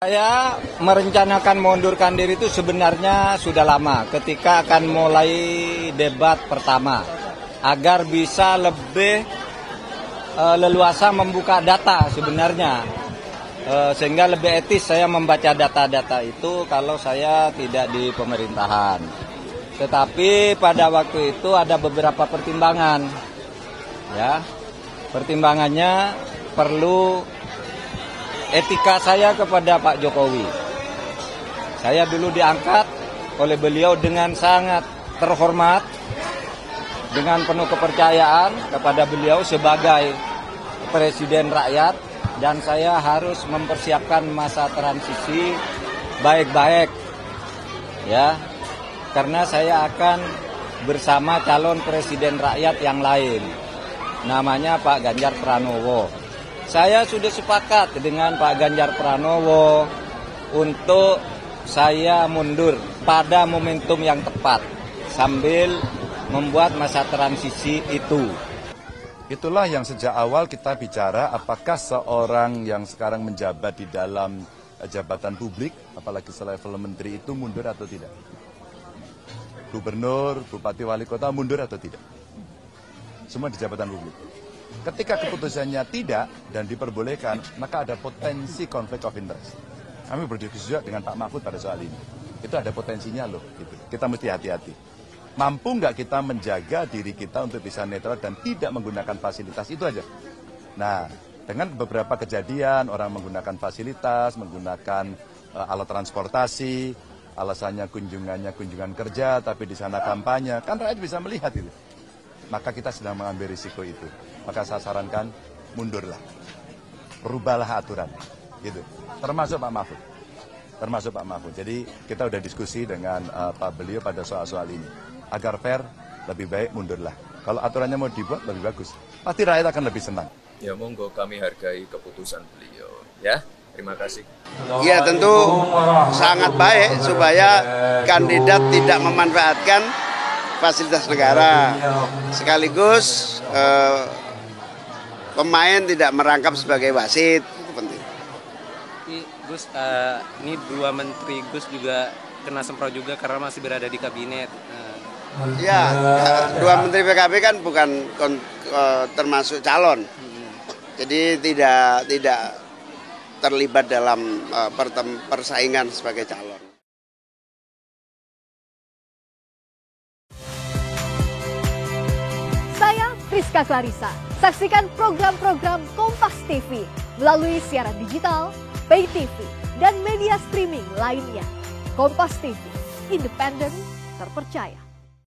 Saya merencanakan mengundurkan diri itu sebenarnya sudah lama ketika akan mulai debat pertama agar bisa lebih leluasa membuka data sebenarnya sehingga lebih etis saya membaca data-data itu kalau saya tidak di pemerintahan. Tetapi pada waktu itu ada beberapa pertimbangan, ya. Pertimbangannya perlu etika saya kepada Pak Jokowi. Saya dulu diangkat oleh beliau dengan sangat terhormat, dengan penuh kepercayaan kepada beliau sebagai presiden rakyat, dan saya harus mempersiapkan masa transisi baik-baik, ya, karena saya akan bersama calon presiden rakyat yang lain, namanya Pak Ganjar Pranowo. Saya sudah sepakat dengan Pak Ganjar Pranowo untuk saya mundur pada momentum yang tepat sambil membuat masa transisi itu. Itulah yang sejak awal kita bicara apakah seorang yang sekarang menjabat di dalam jabatan publik, apalagi selevel menteri itu mundur atau tidak. Gubernur, bupati, wali kota mundur atau tidak. Semua di jabatan publik. Ketika keputusannya tidak dan diperbolehkan, maka ada potensi konflik of interest. Kami berdiskusi juga dengan Pak Mahfud pada soal ini. Itu ada potensinya loh. Gitu. Kita mesti hati-hati. Mampu nggak kita menjaga diri kita untuk bisa netral dan tidak menggunakan fasilitas itu aja. Nah, dengan beberapa kejadian orang menggunakan fasilitas, menggunakan alat transportasi, alasannya kunjungan kerja, tapi di sana kampanye, kan rakyat bisa melihat itu. Maka kita sedang mengambil risiko itu. Maka saya sarankan mundurlah, rubahlah aturan, gitu. Termasuk Pak Mahfud. Jadi kita udah diskusi dengan Pak beliau pada soal-soal ini. Agar fair, lebih baik mundurlah. Kalau aturannya mau dibuat lebih bagus, pasti rakyat akan lebih senang. Ya monggo, kami hargai keputusan beliau. Ya, terima kasih. Ya tentu sangat baik supaya kandidat tidak memanfaatkan fasilitas negara, sekaligus pemain tidak merangkap sebagai wasit, itu penting. Gus, ini dua menteri Gus juga kena semprot juga karena masih berada di kabinet. Ya, dua menteri PKB kan bukan termasuk calon, jadi tidak terlibat dalam persaingan sebagai calon. Saya Priska Clarissa. Saksikan program-program Kompas TV melalui siaran digital, pay TV, dan media streaming lainnya. Kompas TV, independen, terpercaya.